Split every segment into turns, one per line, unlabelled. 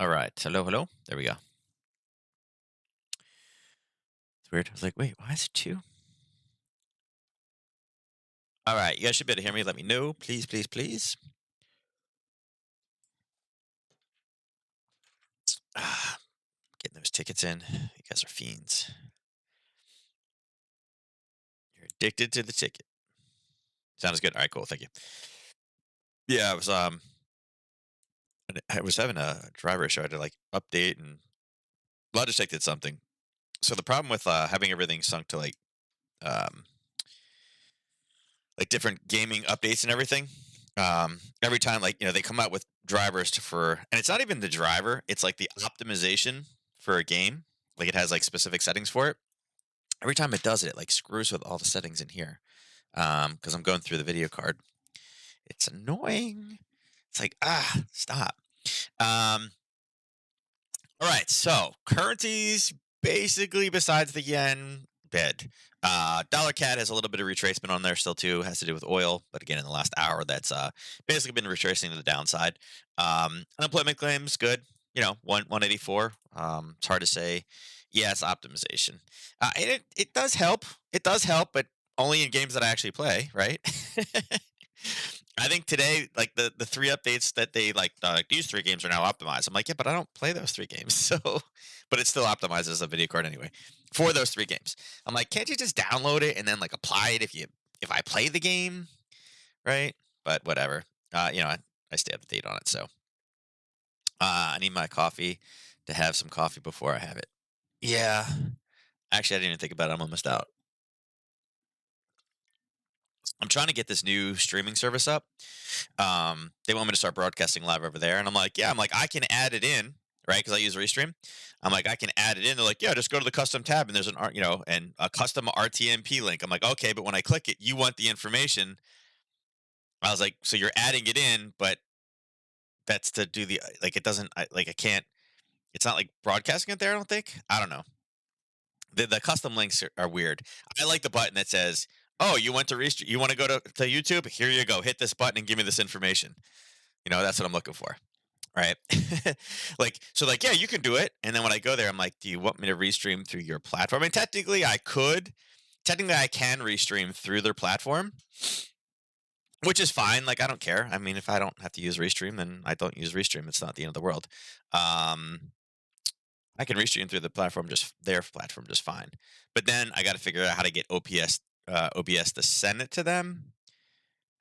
All right. Hello, hello. There we go. It's weird. I was like, wait, why is it two? All right. You guys should be able to hear me. Let me know. Please, please, please. Ah, getting those tickets in. You guys are fiends. You're addicted to the ticket. Sounds good. All right, cool. Thank you. Yeah, I was having a driver issue. I had to like update and Logitech did something. So the problem with having everything sunk to um like different gaming updates and everything. Every time, like they come out with drivers and it's not even the driver; it's like the optimization for a game. Like it has like specific settings for it. Every time it does it, it like screws with all the settings in here. Because I'm going through the video card. It's annoying. It's like stop. Um, all right, so currencies basically besides the yen, dead. Dollar CAD has a little bit of retracement on there still too. Has to do with oil, but again in the last hour that's basically been retracing to the downside. Unemployment claims good. 184. It's hard to say. Yeah, it's optimization. And it does help. It does help, but only in games that I actually play, right? I think today, like the three updates that they like these three games are now optimized. I'm like, yeah, but I don't play those three games, so but it still optimizes a video card anyway for those three games. I'm like, can't you just download it and then like apply it if I play the game, right? But whatever. I stay up to date on it. So I need my coffee to have some coffee before I have it. Yeah, actually, I didn't even think about it. I'm almost out. I'm trying to get this new streaming service up. They want me to start broadcasting live over there, and I'm like, yeah, I'm like, I can add it in, right? Because I use Restream. I'm like, I can add it in. They're like, yeah, just go to the custom tab, and there's and a custom RTMP link. I'm like, okay, but when I click it, you want the information. I was like, so you're adding it in, but that's to do the like it doesn't I can't. It's not like broadcasting it there. I don't think. I don't know. The custom links are weird. I like the button that says, "Oh, you went to you want to go to YouTube? Here you go. Hit this button and give me this information." That's what I'm looking for, right? like yeah, you can do it. And then when I go there, I'm like, "Do you want me to restream through your platform?" And technically, I could. Technically, I can restream through their platform, which is fine. Like I don't care. I mean, if I don't have to use restream, then I don't use restream. It's not the end of the world. Um, I can restream through the platform just their platform just fine. But then I got to figure out how to get OBS to send it to them.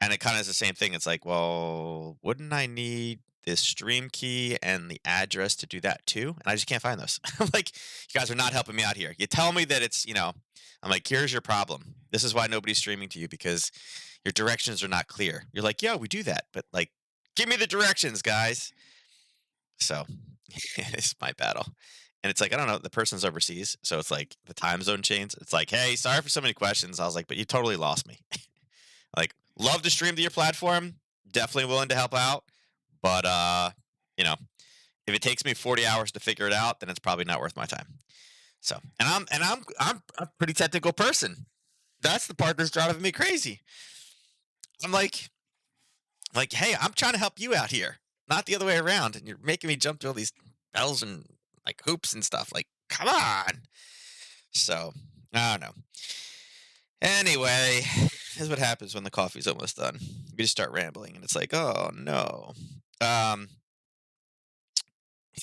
And it kind of is the same thing. It's like, well, wouldn't I need this stream key and the address to do that too? And I just can't find those. I'm like, you guys are not helping me out here. You tell me that I'm like, here's your problem. This is why nobody's streaming to you because your directions are not clear. You're like, yeah, we do that, but like, give me the directions, guys. So it's my battle. And it's like, I don't know, the person's overseas. So it's like the time zone change. It's like, hey, sorry for so many questions. I was like, but you totally lost me. Like, love to stream to your platform. Definitely willing to help out. But you know, if it takes me 40 hours to figure it out, then it's probably not worth my time. So I'm a pretty technical person. That's the part that's driving me crazy. I'm like, hey, I'm trying to help you out here, not the other way around. And you're making me jump through all these bells and like hoops and stuff. Like, come on. So I don't know. Anyway, here's what happens when the coffee's almost done. We just start rambling, and it's like, oh no. Um,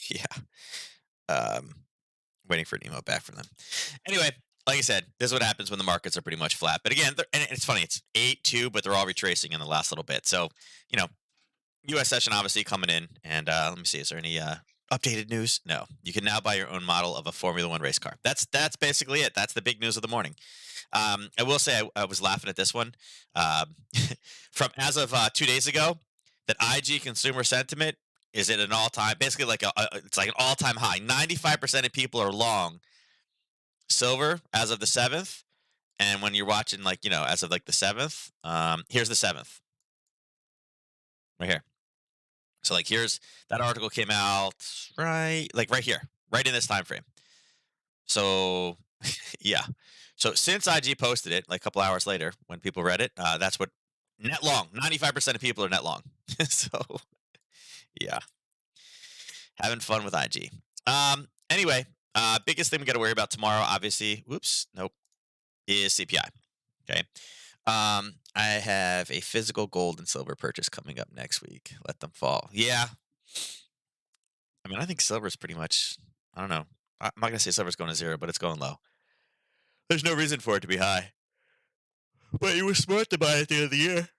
yeah. Um, waiting for an email back from them. Anyway, like I said, this is what happens when the markets are pretty much flat. But again, and it's funny, it's 8-2, but they're all retracing in the last little bit. So, you know, U.S. session obviously coming in, and let me see, is there any updated news? No, you can now buy your own model of a Formula One race car. That's basically it. That's the big news of the morning. I will say I was laughing at this one from as of 2 days ago. That IG consumer sentiment is at an all time, basically like it's like an all time high. 95% of people are long silver as of the 7th, and when you're watching as of like the 7th, here's the 7th right here. So like here's that article came out right here, right in this time frame. So yeah. So since IG posted it, like a couple hours later, when people read it, that's what net long. 95% of people are net long. So yeah. Having fun with IG. Anyway, biggest thing we got to worry about tomorrow, obviously. Whoops, nope, is CPI. Okay. I have a physical gold and silver purchase coming up next week. Let them fall. Yeah. I mean, I think silver's pretty much. I don't know. I'm not gonna say silver's going to zero, but it's going low. There's no reason for it to be high. But you were smart to buy it at the end of the year.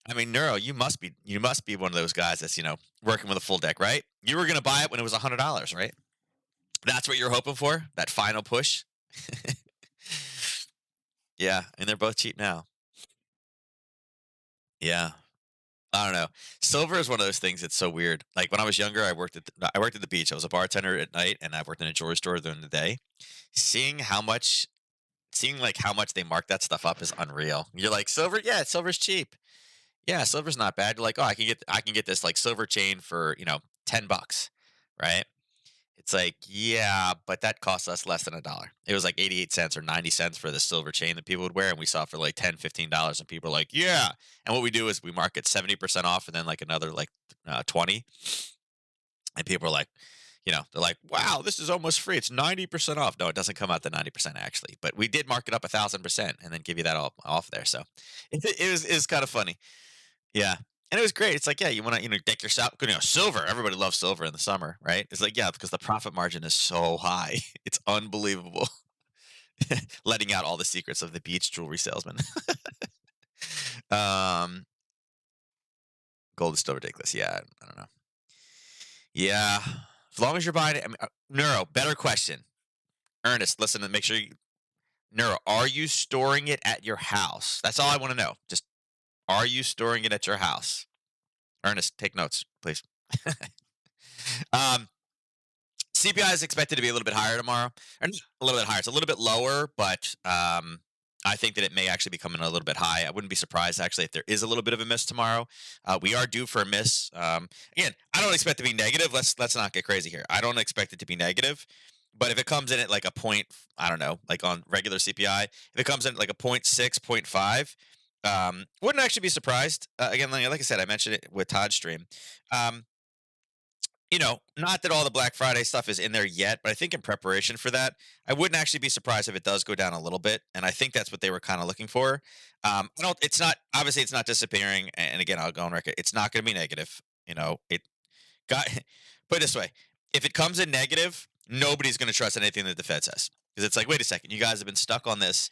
I mean, Neuro, you must be one of those guys that's working with a full deck, right? You were gonna buy it when it was $100, right? That's what you're hoping for. That final push. Yeah, and they're both cheap now. Yeah, I don't know. Silver is one of those things that's so weird. Like when I was younger, I worked at the beach. I was a bartender at night, and I worked in a jewelry store during the day. Seeing how much, seeing like how much they mark that stuff up is unreal. You're like, silver, yeah, silver's cheap. Yeah, silver's not bad. You're like, oh, I can get this like silver chain for $10, right? It's like, yeah, but that cost us less than a dollar. It was like 88 cents or 90 cents for the silver chain that people would wear, and we saw it for like 10, $15, and people are like, yeah. And what we do is we mark it 70% off and then like another like 20. And people are like, they're like, wow, this is almost free. It's 90% off. No, it doesn't come out to 90% actually, but we did mark it up 1,000% and then give you that all off there. So it was kind of funny. Yeah. And it was great. It's like, yeah, you want to, deck yourself, silver. Everybody loves silver in the summer, right? It's like, yeah, because the profit margin is so high. It's unbelievable. Letting out all the secrets of the beach jewelry salesman. um, Gold is still ridiculous. Yeah, I don't know. Yeah. As long as you're buying it. I mean, Neuro, better question. Ernest, listen and make sure Neuro, are you storing it at your house? That's all I want to know. Just, are you storing it at your house? Ernest, take notes, please. um, CPI is expected to be a little bit higher tomorrow, or not a little bit higher. It's a little bit lower, but I think that it may actually be coming a little bit high. I wouldn't be surprised actually if there is a little bit of a miss tomorrow. We are due for a miss. Again, I don't expect it to be negative. Let's not get crazy here. I don't expect it to be negative, but if it comes in at like a point, I don't know, like on regular CPI, if it comes in at like a point 0.6, point 0.5, wouldn't actually be surprised. Again, like I said, I mentioned it with Todd's stream. Um, not that all the Black Friday stuff is in there yet, but I think in preparation for that, I wouldn't actually be surprised if it does go down a little bit. And I think that's what they were kind of looking for. I don't. It's not obviously it's not disappearing. And again, I'll go on record. It's not going to be negative. It got put it this way: if it comes in negative, nobody's going to trust anything that the Fed says because it's like, wait a second, you guys have been stuck on this,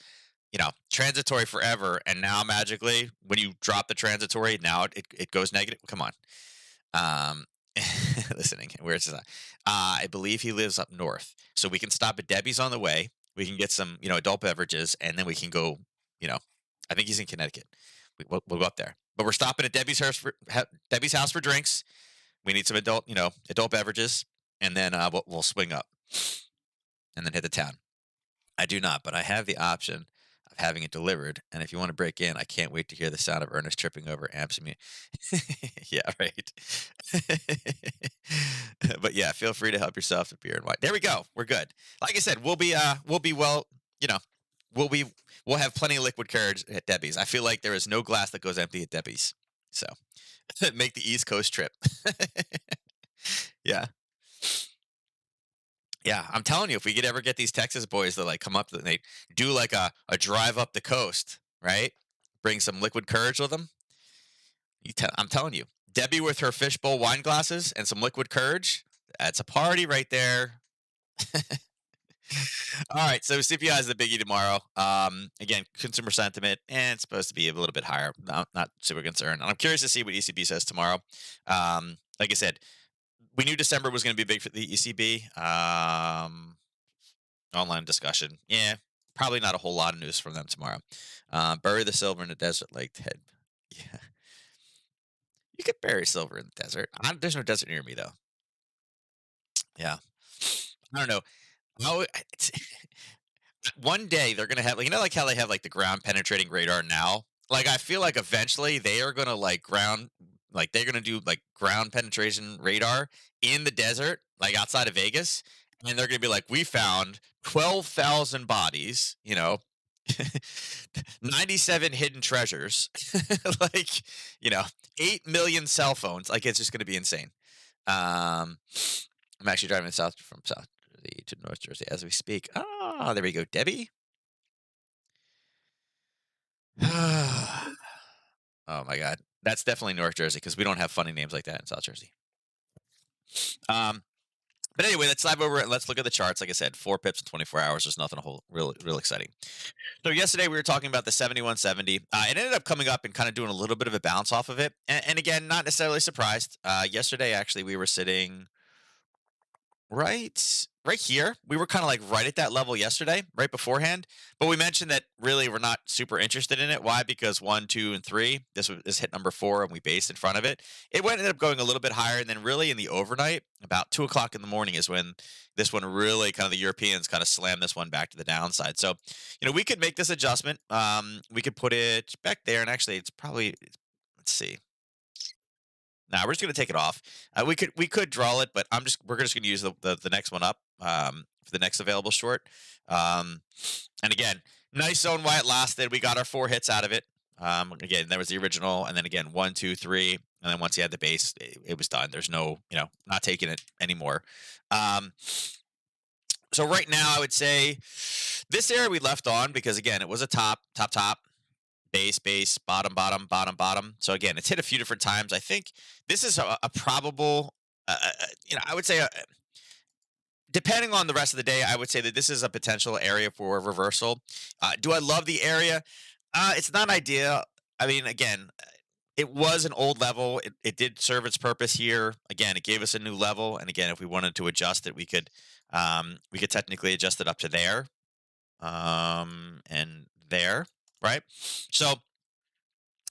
transitory forever, and now magically, when you drop the transitory, now it goes negative. Come on. Um, listening. Where is that? I believe he lives up north, so we can stop at Debbie's on the way. We can get some, adult beverages, and then we can go. You know, I think he's in Connecticut. We'll go up there, but we're stopping at Debbie's house for drinks. We need some adult beverages, and then we'll swing up and then hit the town. I do not, but I have the option of having it delivered. And if you want to break in, I can't wait to hear the sound of Ernest tripping over amps and me. Yeah, right. But yeah, feel free to help yourself to beer and wine. There we go. We're good. Like I said, we'll be well, you know, we'll be we'll have plenty of liquid courage at Debbie's. I feel like there is no glass that goes empty at Debbie's. So make the East Coast trip. Yeah. Yeah, I'm telling you, if we could ever get these Texas boys to like come up, they do like a drive up the coast, right? Bring some liquid courage with them. I'm telling you, Debbie with her fishbowl wine glasses and some liquid courage. That's a party right there. All right, so CPI is the biggie tomorrow. Again, consumer sentiment, and it's supposed to be a little bit higher. Not super concerned. And I'm curious to see what ECB says tomorrow. Like I said, we knew December was going to be big for the ECB. Online discussion. Yeah, probably not a whole lot of news from them tomorrow. Bury the silver in the desert like Ted. Yeah, you could bury silver in the desert. There's no desert near me though. Yeah, I don't know. Oh, one day they're gonna have like like how they have like the ground penetrating radar now. Like I feel like eventually they are gonna like they're gonna do like ground penetration radar in the desert, like outside of Vegas, and they're gonna be like, we found 12,000 bodies, 97 hidden treasures, like you know 8 million cell phones. Like it's just gonna be insane. Um, I'm actually driving south from South Jersey to North Jersey as we speak. Ah, there we go, Debbie. Oh my God, that's definitely North Jersey because we don't have funny names like that in South Jersey. Um, but anyway, let's dive over it and let's look at the charts. Like I said, 4 pips in 24 hours. There's nothing a whole real exciting. So yesterday we were talking about the 7170. It ended up coming up and kind of doing a little bit of a bounce off of it. And again, not necessarily surprised. Yesterday, actually, we were sitting right here. We were kind of like right at that level yesterday, right beforehand. But we mentioned that really we're not super interested in it. Why? Because 1, 2, and 3. This hit number 4, and we based in front of it. Ended up going a little bit higher, and then really in the overnight, about 2 o'clock in the morning, is when this one really kind of the Europeans kind of slammed this one back to the downside. So, we could make this adjustment. We could put it back there, and actually, it's probably let's see. Now we're just gonna take it off. We could draw it, but we're just gonna use the next one up for the next available short. Um, and again, nice zone while it lasted. We got our 4 hits out of it. Again, there was the original, and then again 1, 2, 3, and then once you had the base, it was done. There's no, not taking it anymore. Um, so right now, I would say this area we left on because again, it was a top, base, base, bottom, bottom, bottom, bottom. So again, it's hit a few different times. I think this is a probable. I would say, depending on the rest of the day, I would say that this is a potential area for a reversal. Do I love the area? It's not ideal. I mean, again, it was an old level. It did serve its purpose here. Again, it gave us a new level, and again, if we wanted to adjust it, we could technically adjust it up to there, and there, right? So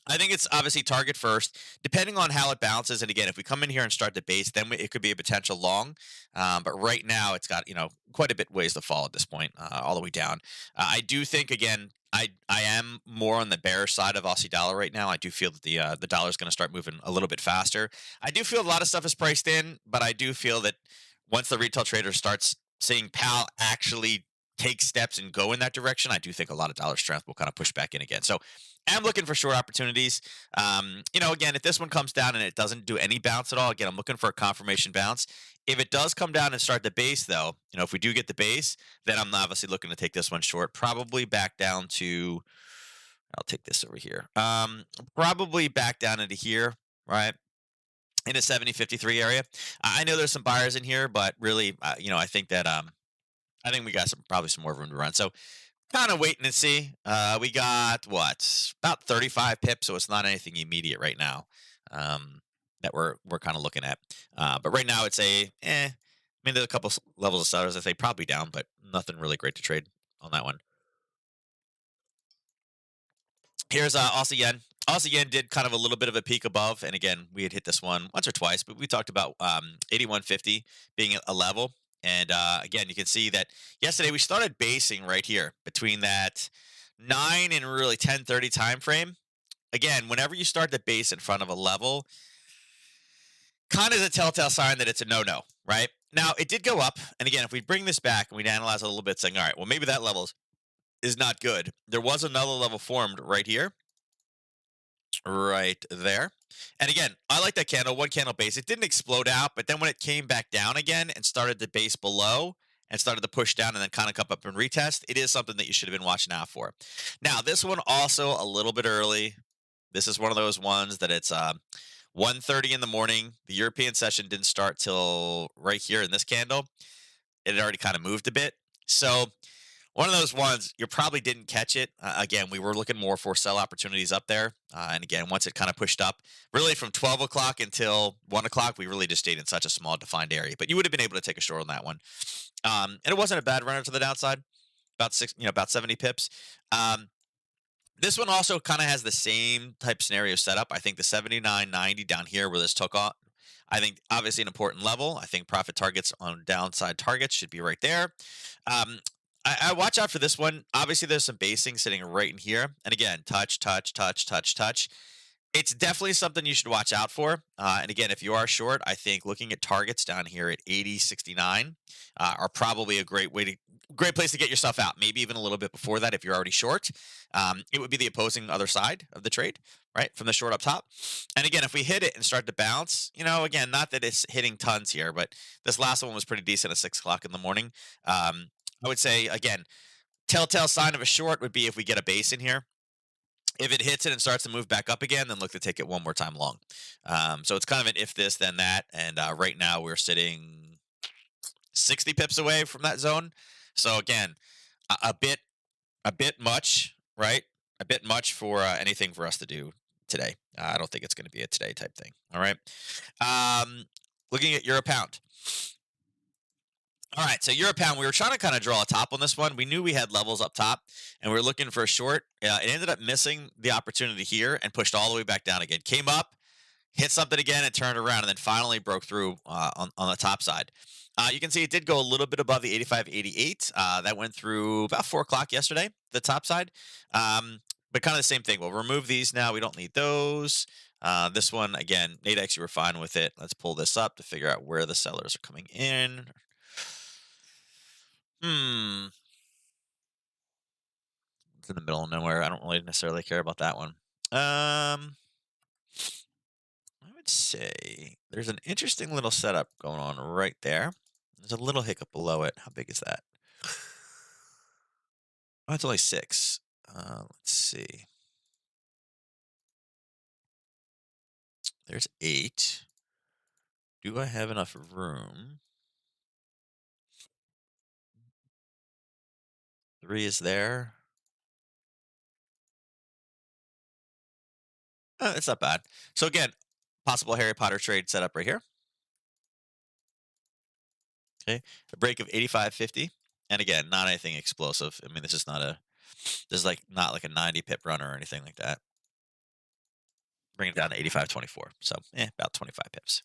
I think it's obviously target first, depending on how it bounces. And again, if we come in here and start the base, then it could be a potential long. But right now, it's got quite a bit ways to fall at this point, all the way down. I do think again, I am more on the bearish side of Aussie dollar right now. I do feel that the dollar is going to start moving a little bit faster. I do feel a lot of stuff is priced in, but I do feel that once the retail trader starts seeing PAL actually take steps and go in that direction, I do think a lot of dollar strength will kind of push back in again. So I'm looking for short opportunities. Again, if this one comes down and it doesn't do any bounce at all, again, I'm looking for a confirmation bounce. If it does come down and start the base, though, if we do get the base, then I'm obviously looking to take this one short, probably back down to. I'll take this over here. Probably back down into here, right? In a 70.53 area. I know there's some buyers in here, but really, I think that I think we got probably some more room to run. So kind of waiting to see. We got what about 35 pips, so it's not anything immediate right now that we're kind of looking at. But right now, it's I mean, there's a couple levels of sellers. I say probably down, but nothing really great to trade on that one. Here's Aussie yen. Aussie yen did kind of a little bit of a peak above, and again, we had hit this one once or twice, but we talked about 81.50 being a level. And again, you can see that yesterday we started basing right here between that 9 and really 10:30 time frame. Again, whenever you start the base in front of a level, kind of is a telltale sign that it's a no-no, right? Now it did go up, and again, if we bring this back and we analyze a little bit, saying, all right, well maybe that level is not good. There was another level formed right here, right there. And again, I like that candle, one candle base. It didn't explode out, but then when it came back down again and started the base below and started to push down and then kind of come up and retest, it is something that you should have been watching out for. Now, this one also a little bit early. This is one of those ones that it's 1:30 in the morning. The European session didn't start till right here in this candle. It had already kind of moved a bit. So one of those ones you probably didn't catch it. Again, we were looking more for sell opportunities up there. And again, once it kind of pushed up, really from 12 o'clock until 1 o'clock, we really just stayed in such a small defined area. But you would have been able to take a short on that one. And it wasn't a bad runner to the downside, about 70 pips. This one also kind of has the same type scenario set up. I think the 79.90 down here where this took off, I think obviously an important level. I think profit targets on downside targets should be right there. Um, I watch out for this one. Obviously, there's some basing sitting right in here. And again, touch, touch, touch, touch, touch. It's definitely something you should watch out for. And again, if you are short, I think looking at targets down here at 80.69 are probably a great place to get yourself out. Maybe even a little bit before that if you're already short. It would be the opposing other side of the trade. right, from the short up top. And again, if we hit it and start to bounce, again, not that it's hitting tons here, but this last one was pretty decent at 6 o'clock in the morning. I would say, again, telltale sign of a short would be if we get a base in here. If it hits it and starts to move back up again, then look to take it one more time long. So it's kind of an if this, then that. And right now we're sitting 60 pips away from that zone. So again, a bit much, right? A bit much for anything for us to do today. I don't think it's going to be a today type thing. All right. Um, Looking at euro pound. All right, so euro pound. We were trying to kind of draw a top on this one. We knew we had levels up top, and we were looking for a short. It ended up missing the opportunity here and pushed all the way back down again. Came up, hit something again, and turned around, and then finally broke through on the top side. You can see it did go a little bit above the 85.88. That went through about 4 o'clock yesterday, the top side. But kind of the same thing. We'll remove these now. We don't need those. This one, again, Nadex, you were fine with it. Let's pull this up to figure out where the sellers are coming in. It's in the middle of nowhere. I don't really necessarily care about that one. I would say there's an interesting little setup going on right there. There's a little hiccup below it. How big is that? Oh, it's only 6. Let's see. There's 8. Do I have enough room? 3 is there. It's not bad. So again, possible Harry Potter trade setup right here. Okay, a break of 85.50, and again, not anything explosive. I mean, this is like not like a 90 pip run or anything like that. Bring it down to 85.24. So, about 25 pips.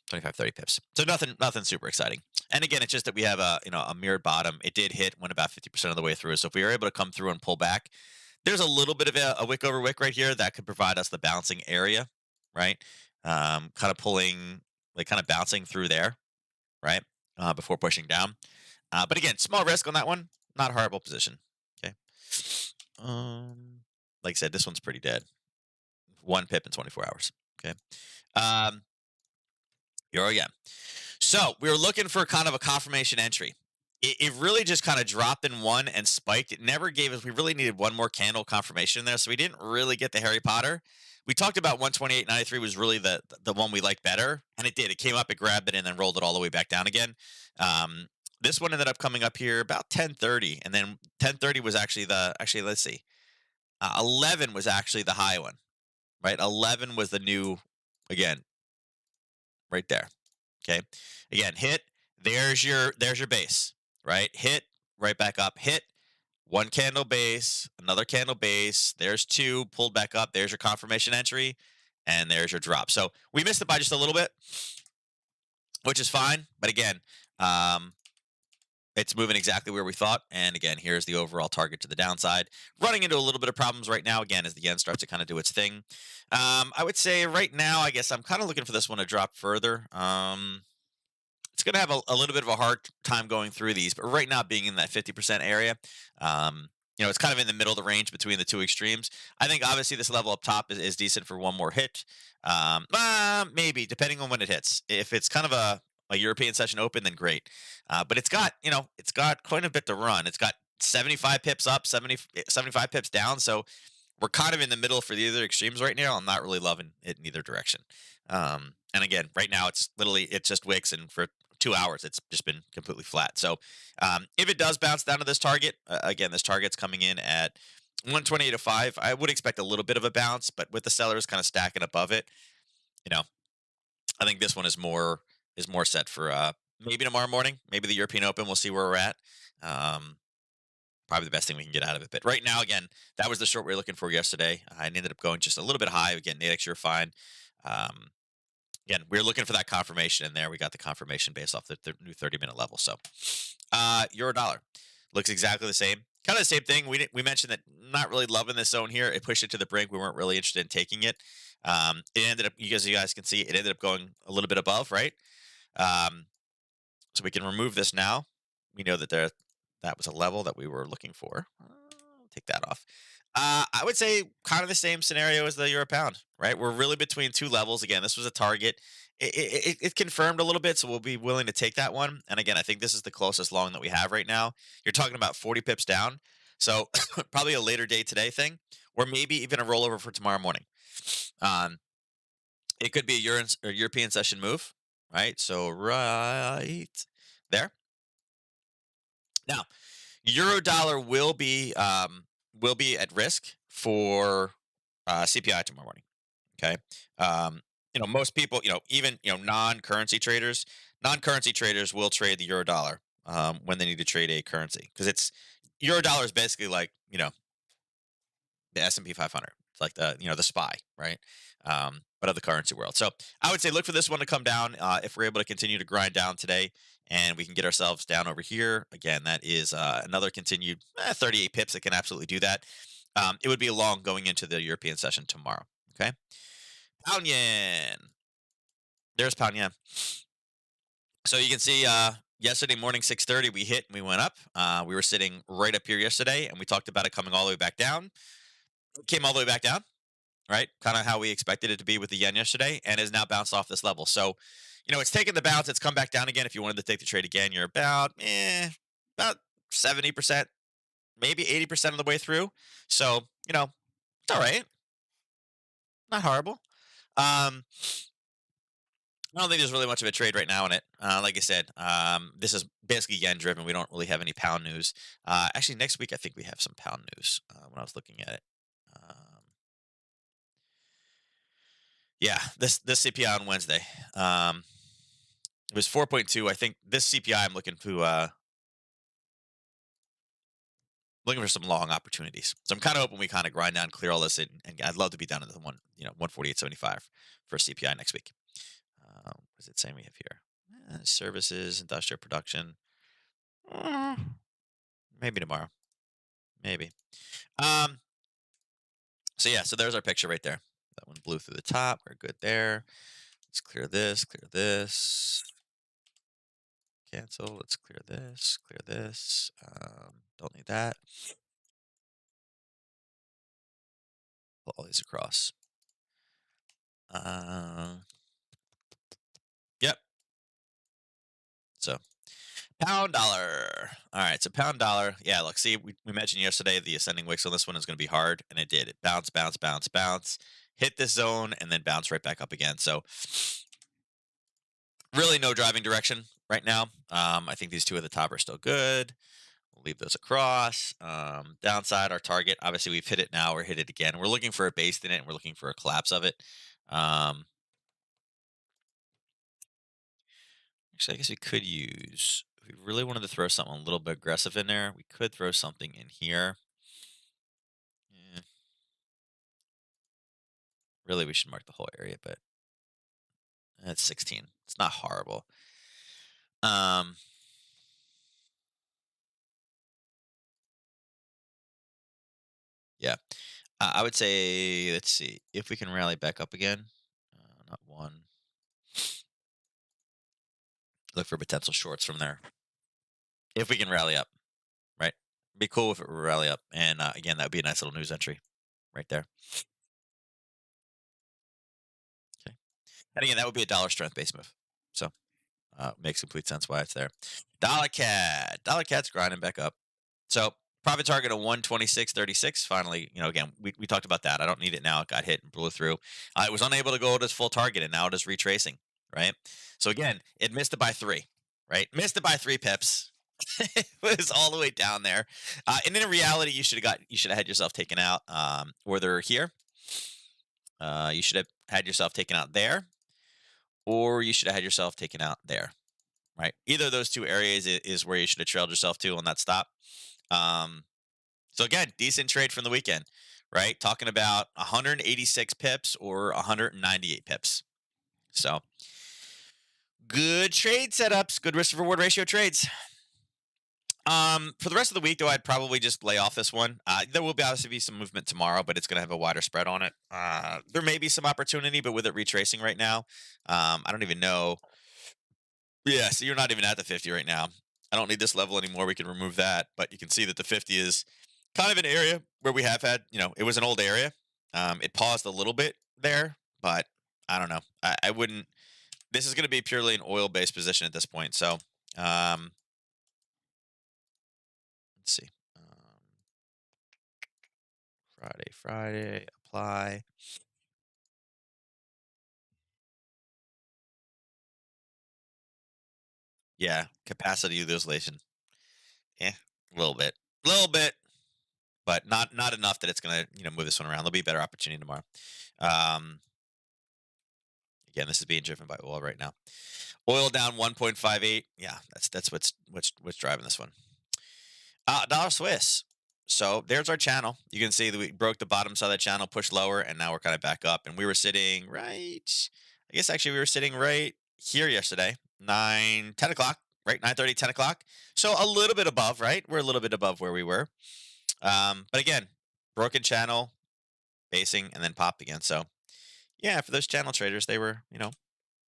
25, 30 pips. So nothing super exciting. And again, it's just that we have a mirrored bottom. It did hit, went about 50% of the way through. So if we were able to come through and pull back, there's a little bit of a wick over wick right here that could provide us the bouncing area, right? Kind of pulling, like kind of bouncing through there, right? Before pushing down. But again, small risk on that one. Not a horrible position. Okay. Like I said, this one's pretty dead. 1 pip in 24 hours. Okay. Euro again. So we were looking for kind of a confirmation entry. It really just kind of dropped in one and spiked. It never gave us. We really needed one more candle confirmation there, so we didn't really get the Harry Potter. We talked about 128.93 was really the one we liked better, and it did. It came up, it grabbed it, and then rolled it all the way back down again. This one ended up coming up here about 10:30, and then 10:30 was actually let's see, 11 was actually the high one, right? 11 was the new, again, right there. Okay. Again, hit. There's your base, right? Hit, right back up. Hit, one candle base, another candle base. There's 2 pulled back up. There's your confirmation entry, and there's your drop. So we missed it by just a little bit, which is fine. But again, it's moving exactly where we thought. And again, here's the overall target to the downside. Running into a little bit of problems right now, again, as the yen starts to kind of do its thing. I would say right now, I guess I'm kind of looking for this one to drop further. It's going to have a little bit of a hard time going through these, but right now being in that 50% area, it's kind of in the middle of the range between the two extremes. I think obviously this level up top is decent for one more hit. Maybe, depending on when it hits. If it's kind of a European session open, then great. But it's got quite a bit to run. It's got 75 pips up, 75 pips down. So we're kind of in the middle for the other extremes right now. I'm not really loving it in either direction. And again, right now it's just wicks, and for 2 hours it's just been completely flat. So if it does bounce down to this target, again, this target's coming in at 128.05. I would expect a little bit of a bounce, but with the sellers kind of stacking above it, I think this one is more set for maybe tomorrow morning, maybe the European Open. We'll see where we're at. Probably the best thing we can get out of it. But right now, again, that was the short we were looking for yesterday. I ended up going just a little bit high. Again, Nadex, you're fine. Again, we were looking for that confirmation in there. We got the confirmation based off the new 30-minute level. So euro dollar looks exactly the same. Kind of the same thing. We mentioned that not really loving this zone here. It pushed it to the brink. We weren't really interested in taking it. It ended up, you guys can see, it ended up going a little bit above, right? So we can remove this now. We know that that was a level that we were looking for. I'll take that off. I would say kind of the same scenario as the euro pound, right? We're really between two levels. Again, this was a target. It confirmed a little bit, so we'll be willing to take that one. And again, I think this is the closest long that we have right now. You're talking about 40 pips down, so probably a later day today thing, or maybe even a rollover for tomorrow morning. Um, it could be a European session move, right? So right there. Now, euro dollar will be at risk for CPI tomorrow morning. Okay. Most people, even non-currency traders will trade the euro dollar when they need to trade a currency because it's euro dollar is basically like the S&P 500. It's like the SPY, right? But of the currency world. So I would say look for this one to come down if we're able to continue to grind down today and we can get ourselves down over here. Again, that is another continued 38 pips that can absolutely do that. It would be a long going into the European session tomorrow. Okay. Pound yen. There's pound yen. So you can see yesterday morning 6:30 we hit and we went up. We were sitting right up here yesterday and we talked about it coming all the way back down. It came all the way back down, right? Kind of how we expected it to be with the yen yesterday, and has now bounced off this level. So, it's taken the bounce. It's come back down again. If you wanted to take the trade again, you're about 70%, maybe 80% of the way through. So, it's all right, not horrible. Um, I don't think there's really much of a trade right now in it. Like I said, this is basically yen driven. We don't really have any pound news. Actually, next week I think we have some pound news. When I was looking at it, um, yeah, this CPI on Wednesday. It was 4.2. I think this CPI I'm looking for some long opportunities. So I'm kind of hoping we kind of grind down, clear all this, and I'd love to be down at the 148.75 for CPI next week. What is it saying we have here? Services, industrial production. Uh, Maybe tomorrow. Maybe. Um. So yeah. So there's our picture right there. That one blew through the top. We're good there. Let's clear this. Clear this. Cancel. Let's clear this. Clear this. Don't need that. Pull all these across. Uh, yep. So pound dollar. All right. So pound dollar. Yeah. Look. See, we mentioned yesterday the ascending wicks on this one is going to be hard, and it did. It bounced, bounce, bounce, bounce, hit this zone, and then bounce right back up again. So really no driving direction right now. I think these two at the top are still good. We'll leave those across. Downside, our target. Obviously, we've hit it now. We're hit it again. We're looking for a base in it, and we're looking for a collapse of it. Um, Actually, I guess we could use. If we really wanted to throw something a little bit aggressive in there, we could throw something in here. Eh, really, we should mark the whole area, but that's 16. It's not horrible. Um, yeah, I would say. Let's see if we can rally back up again. Not one. Look for potential shorts from there. If we can rally up, right? Be cool if it were rally up, and again, that would be a nice little news entry right there. Okay, and again, that would be a dollar strength base move. So makes complete sense why it's there. Dollar cat's grinding back up. So profit target of 126.36. Finally, again, we talked about that. I don't need it now. It got hit and blew through. It was unable to go to its full target, and now it is retracing. Right. So again, it missed it by 3. Right, missed it by 3 pips. It was all the way down there. And in reality, you should have had yourself taken out. Whether here, you should have had yourself taken out there, or you should have had yourself taken out there. Right, either of those two areas is where you should have trailed yourself to on that stop. Um, so again, decent trade from the weekend, right? Talking about 186 pips or 198 pips. So good trade setups, good risk reward ratio trades. For the rest of the week, though, I'd probably just lay off this one. There will obviously be some movement tomorrow, but it's going to have a wider spread on it. There may be some opportunity, but with it retracing right now, I don't even know. Yeah, so you're not even at the 50 right now. I don't need this level anymore. We can remove that, but you can see that the 50 is kind of an area where we have had, it was an old area. It paused a little bit there, but I don't know. I wouldn't. This is going to be purely an oil-based position at this point. So um, let's see. Friday, apply. Yeah, capacity utilization. Yeah, a little bit, but not enough that it's gonna move this one around. There'll be a better opportunity tomorrow. Um, Again, this is being driven by oil right now. Oil down 1.58. Yeah, that's what's driving this one. Dollar Swiss. So there's our channel. You can see that we broke the bottom side of the channel, pushed lower, and now we're kind of back up. And we were sitting right. I guess actually we were sitting right here yesterday, 10 o'clock, right? 9:30, 10 o'clock. So a little bit above, right? We're a little bit above where we were. But again, broken channel, basing, and then popped again. So yeah, for those channel traders, they were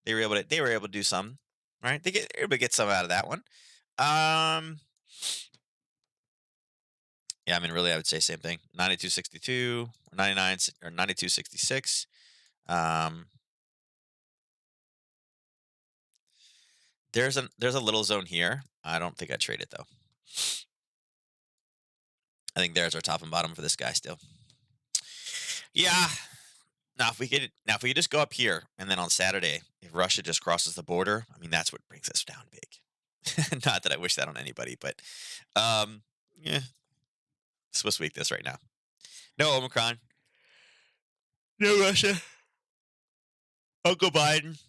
able to do some, right? They were able to get some out of that one. Um, yeah, I mean, really, I would say same thing. 92.62, 99, or 92.66. Um, there's a little zone here. I don't think I trade it though. I think there's our top and bottom for this guy still. Yeah. Now if we could just go up here and then on Saturday, if Russia just crosses the border, I mean that's what brings us down big. Not that I wish that on anybody, but yeah, Swiss week this right now. No Omicron, no Russia. Uncle Biden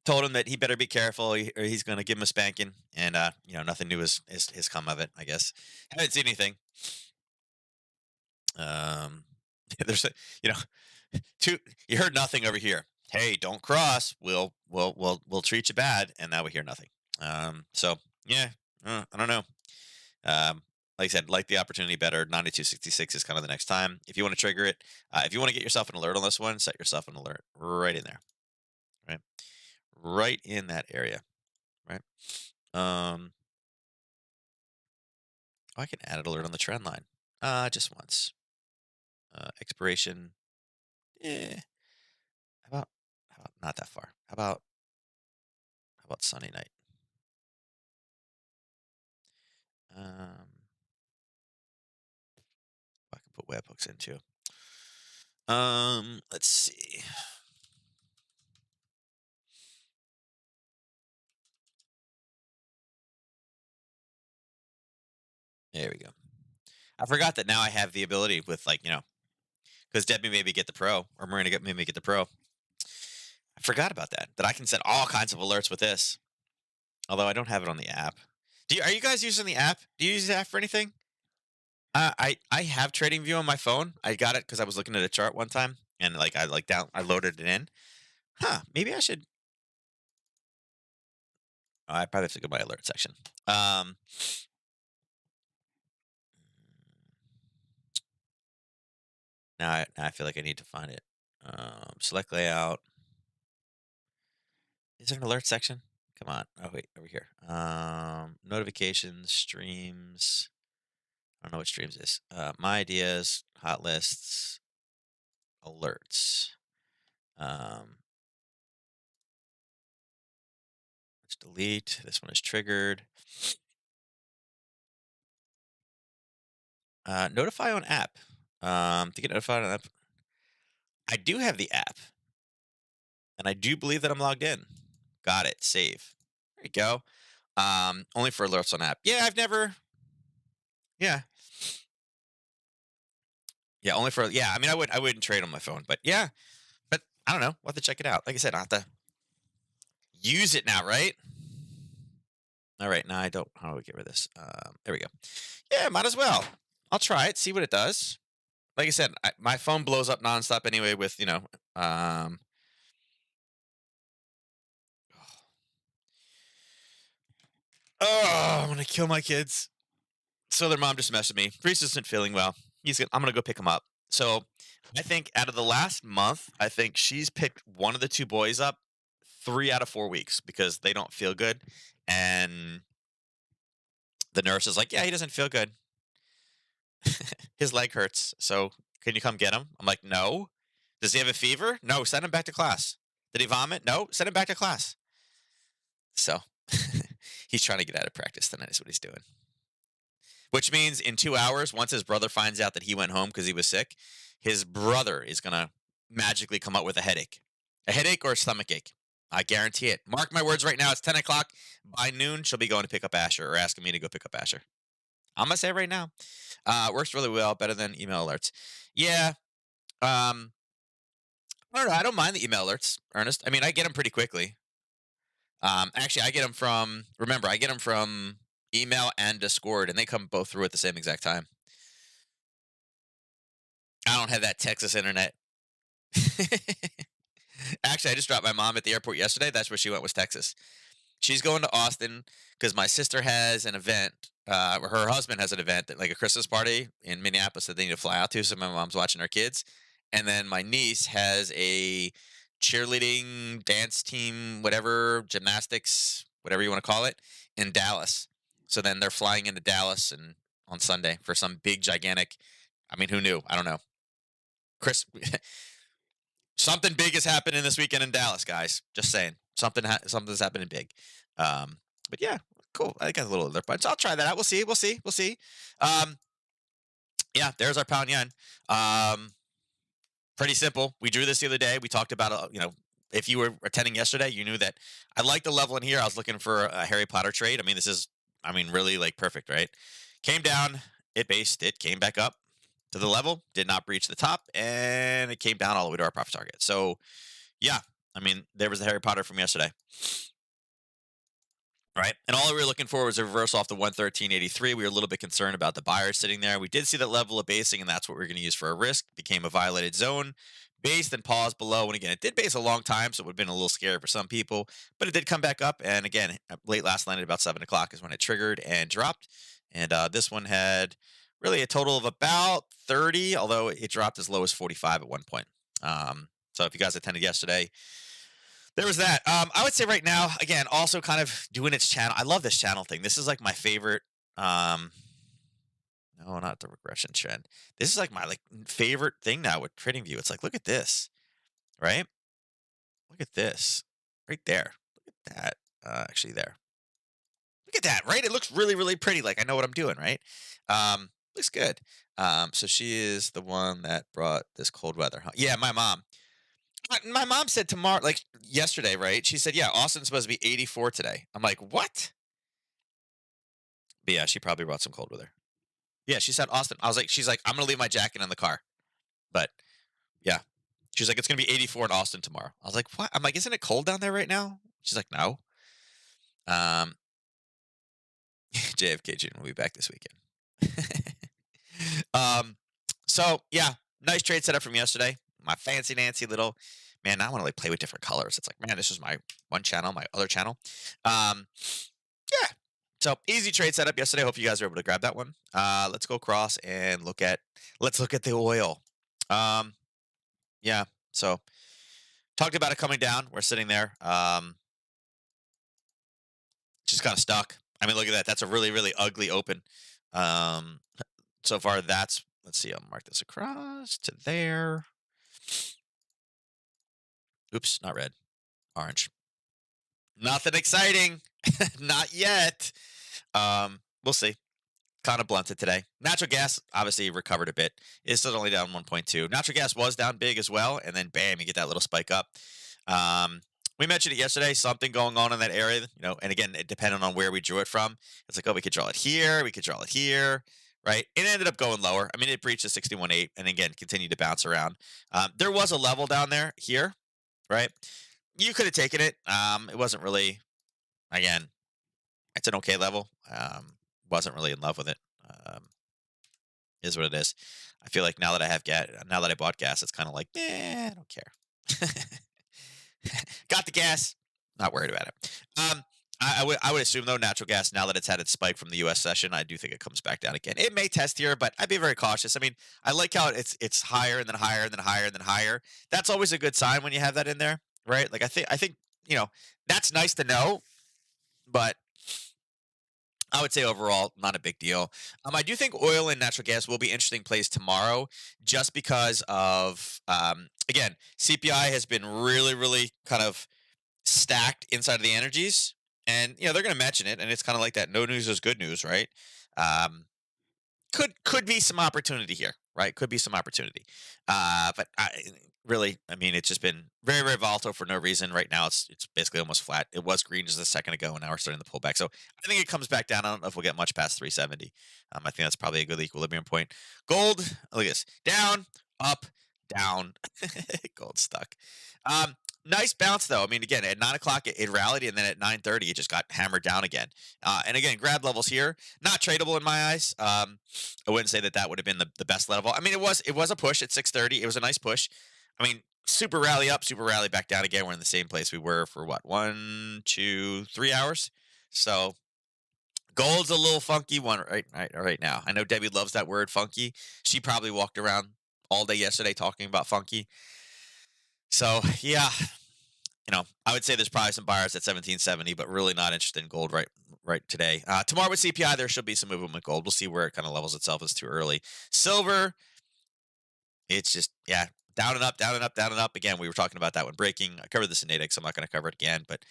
told him that he better be careful or he's going to give him a spanking. And, nothing new has come of it, I guess. Haven't seen anything. Um, there's, you know, you heard nothing over here. Hey, don't cross. We'll treat you bad. And now we hear nothing. So yeah, I don't know. Like I said, like the opportunity better. 92.66 is kind of the next time. If you want to trigger it, if you want to get yourself an alert on this one, set yourself an alert right in there, right? Right in that area, right? Um, oh, I can add an alert on the trend line. Just once. Expiration. Eh. How about not that far? How about Sunday night? Um, I can put webhooks in too. Let's see. There we go. I forgot that now I have the ability with because Debbie made me get the pro, or Marina made me get the pro. I forgot about that. That I can set all kinds of alerts with this. Although I don't have it on the app. Are you guys using the app? Do you use the app for anything? I have TradingView on my phone. I got it because I was looking at a chart one time, and I loaded it in. Huh? Maybe I should. Oh, I probably have to go to my alert section. Now I feel like I need to find it. Select layout. Is there an alert section? Come on. Oh wait, over here. Notifications, streams. I don't know what streams is. My ideas, hot lists, alerts. Let's delete. This one is triggered. Notify on app. To get notified on app, I do have the app, and I do believe that I'm logged in. Got it. Save. There you go. Only for alerts on app. Yeah, I've never. Yeah, yeah. Only for yeah. I mean, I wouldn't trade on my phone, but yeah. But I don't know. We'll have to check it out. Like I said, I have to use it now, right? All right. Now I don't. How do we get rid of this? There we go. Yeah, might as well. I'll try it. See what it does. Like I said, my phone blows up nonstop anyway. With oh, I'm gonna kill my kids. So their mom just messaged me. Reese isn't feeling well. I'm gonna go pick him up. So I think out of the last month, I think she's picked one of the two boys up 3 out of 4 weeks because they don't feel good, and the nurse is like, "Yeah, he doesn't feel good." His leg hurts, so can you come get him? I'm like, no. Does he have a fever? No, send him back to class. Did he vomit? No, send him back to class. So he's trying to get out of practice tonight, is what he's doing. Which means in 2 hours, once his brother finds out that he went home because he was sick, his brother is going to magically come up with a headache or a stomach ache. I guarantee it. Mark my words right now. It's 10 o'clock. By noon, she'll be going to pick up Asher or asking me to go pick up Asher. I'm going to say it right now. Works really well, better than email alerts. Yeah. I don't know. I don't mind the email alerts, Ernest. I mean, I get them pretty quickly. Actually, I get them from, remember, I get them from email and Discord, and they come both through at the same exact time. I don't have that Texas internet. Actually, I just dropped my mom at the airport yesterday. That's where she went, was Texas. She's going to Austin because my sister has an event. Or her husband has an event, like a Christmas party in Minneapolis that they need to fly out to. So my mom's watching her kids, and then my niece has a cheerleading dance team, whatever, gymnastics, whatever you want to call it, in Dallas. So then they're flying into Dallas and on Sunday for some big gigantic. I mean, who knew? I don't know. Chris, something big is happening this weekend in Dallas, guys. Just saying, something's happening big. But yeah, cool. I got a little other bunch. I'll try that out. We'll see. We'll see. We'll see. Yeah, there's our pound yen. Pretty simple. We drew this the other day. We talked about, if you were attending yesterday, you knew that I like the level in here. I was looking for a Harry Potter trade. I mean, this is, really like perfect, right? Came down, it came back up to the level, did not breach the top, and it came down all the way to our profit target. So, yeah, there was the Harry Potter from yesterday. Right. And all we were looking for was a reverse off the 113.83. We were a little bit concerned about the buyers sitting there. We did see that level of basing, and that's what we're going to use for a risk. Became a violated zone, based and paused below. And again, it did base a long time, so it would have been a little scary for some people, but it did come back up. And again, late last night at about 7 o'clock is when it triggered and dropped. And this one had really a total of about 30, although it dropped as low as 45 at one point. So if you guys attended yesterday, there was that. I would say right now, again, also kind of doing its channel. I love this channel thing. This is like my favorite. No, not the regression trend. This is like my favorite thing now with TradingView. It's like, look at this, right? Look at this, right there. Look at that. Actually, there. Look at that, right? It looks really, really pretty. Like I know what I'm doing, right? Looks good. So she is the one that brought this cold weather. Huh? Yeah, my mom. My mom said tomorrow, like yesterday, right? She said, yeah, Austin's supposed to be 84 today. I'm like, what? But yeah, she probably brought some cold with her. Yeah, she said Austin. She's like, I'm going to leave my jacket in the car. But yeah, she's like, it's going to be 84 in Austin tomorrow. I was like, what? I'm like, isn't it cold down there right now? She's like, no. JFK Jr. will be back this weekend. So yeah, nice trade setup from yesterday. My fancy Nancy little, man, now I want to play with different colors. It's like, man, this is my one channel, my other channel. Yeah. So easy trade setup yesterday. Hope you guys were able to grab that one. Let's go across and let's look at the oil. Yeah. So talked about it coming down. We're sitting there. Just kind of stuck. Look at that. That's a really, really ugly open. So far let's see. I'll mark this across to there. Oops, not red, orange. Nothing exciting. Not yet. We'll see. Kind of blunted today. Natural gas obviously recovered a bit. It's still only down 1.2. Natural gas was down big as well, and then bam, you get that little spike up. We mentioned it yesterday, something going on in that area, and again, it depended on where we drew it from. It's like, oh, we could draw it here, we could draw it here, right? It ended up going lower. It breached the 61.8 and again, continued to bounce around. There was a level down there here, right? You could have taken it. It wasn't really, again, it's an okay level. Wasn't really in love with it. Is what it is. I feel like now that I bought gas, it's kind of like, I don't care. Got the gas, not worried about it. I would assume though, natural gas, now that it's had its spike from the U.S. session, I do think it comes back down again. It may test here, but I'd be very cautious. I like how it's higher and then higher and then higher and then higher. That's always a good sign when you have that in there, right? Like I think that's nice to know, but I would say overall, not a big deal. I do think oil and natural gas will be interesting plays tomorrow, just because of again, CPI has been really, really kind of stacked inside of the energies, and they're going to mention it, and it's kind of like that. No news is good news, right? Um, could be some opportunity here, right? Could be some opportunity. But really, I mean, it's just been very, very volatile for no reason. Right now, it's basically almost flat. It was green just a second ago, and now we're starting to pull back. So I think it comes back down. I don't know if we'll get much past 370. I think that's probably a good equilibrium point. Gold, look at this, down, up, down. Gold stuck. Um, Nice bounce though. I mean, again, at 9 o'clock it rallied, and then at 9:30 it just got hammered down again. And again, grab levels here, not tradable in my eyes. I wouldn't say that that would have been the best level. I mean, it was a push at 6:30. It was a nice push. I mean, super rally up, super rally back down again. We're in the same place we were for what, 1, 2, 3 hours. So gold's a little funky one right now. I know Debbie loves that word funky. She probably walked around all day yesterday talking about funky. So yeah, I would say there's probably some buyers at 1770, but really not interested in gold right today. Tomorrow with CPI, there should be some movement with gold. We'll see where it kind of levels itself. It's too early. Silver, it's just, yeah, down and up, down and up, down and up. Again, we were talking about that one breaking. I covered this in Nadex, so I'm not going to cover it again. But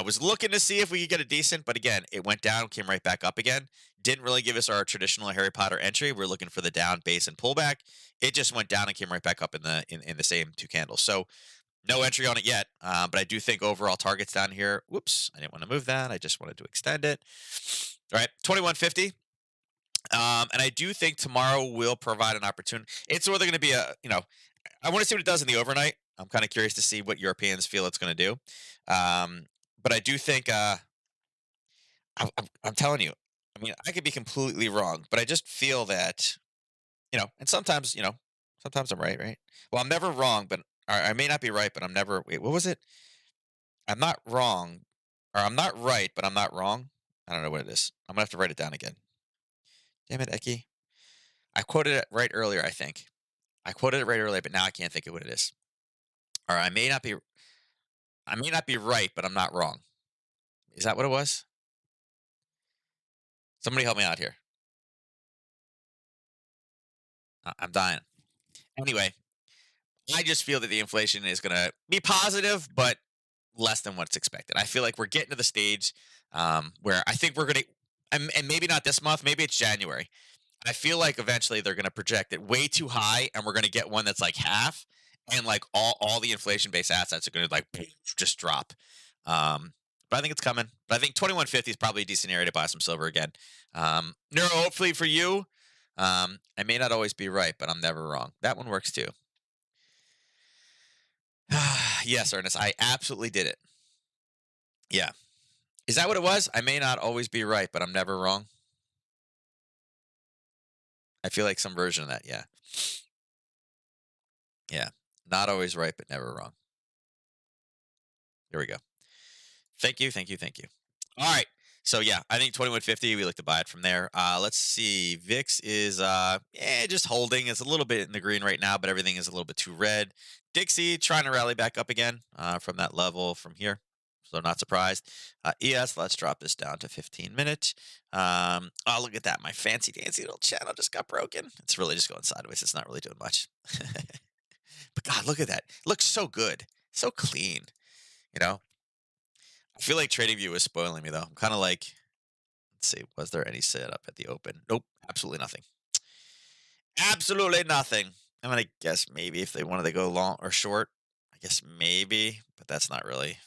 was looking to see if we could get a decent, but again, it went down, came right back up again. Didn't really give us our traditional Harry Potter entry. We're looking for the down, base, and pullback. It just went down and came right back up in the same two candles. So no entry on it yet, but I do think overall targets down here. Whoops, I didn't want to move that. I just wanted to extend it. All right, 2150. And I do think tomorrow will provide an opportunity. It's whether going to be I want to see what it does in the overnight. I'm kind of curious to see what Europeans feel it's going to do. But I do think, I'm telling you, I mean, I could be completely wrong, but I just feel that, and sometimes I'm right, right? Well, I'm never wrong, but or I may not be right, but I'm never, wait, what was it? I'm not wrong, or I'm not right, but I'm not wrong. I don't know what it is. I'm gonna have to write it down again. Damn it, Eki. I quoted it right earlier, I think. I quoted it right earlier, but now I can't think of what it is. Or I may not be right, but I'm not wrong. Is that what it was? Somebody help me out here. I'm dying. Anyway, I just feel that the inflation is going to be positive, but less than what's expected. I feel like we're getting to the stage where I think we're going to, and maybe not this month, maybe it's January. I feel like eventually they're going to project it way too high, and we're going to get one that's like half, and like all the inflation based assets are going to like just drop. But I think it's coming. But I think 2150 is probably a decent area to buy some silver again. Neuro, hopefully for you. I may not always be right, but I'm never wrong. That one works too. Yes, Ernest, I absolutely did it. Yeah. Is that what it was? I may not always be right, but I'm never wrong. I feel like some version of that. Yeah. Yeah. Not always right, but never wrong. Here we go. Thank you. Thank you. Thank you. All right. So yeah, I think 2150. We look to buy it from there. Let's see. VIX is just holding. It's a little bit in the green right now, but everything is a little bit too red. Dixie trying to rally back up again from that level from here. So not surprised. ES, let's drop this down to 15 minute. Oh, look at that. My fancy dancy little channel just got broken. It's really just going sideways. It's not really doing much. But God, look at that. It looks so good. So clean. You know, I feel like TradingView is spoiling me though. I'm kind of like, let's see, was there any setup at the open? Nope, absolutely nothing. Absolutely nothing. I'm gonna guess maybe if they wanted to go long or short, I guess maybe, but that's not really,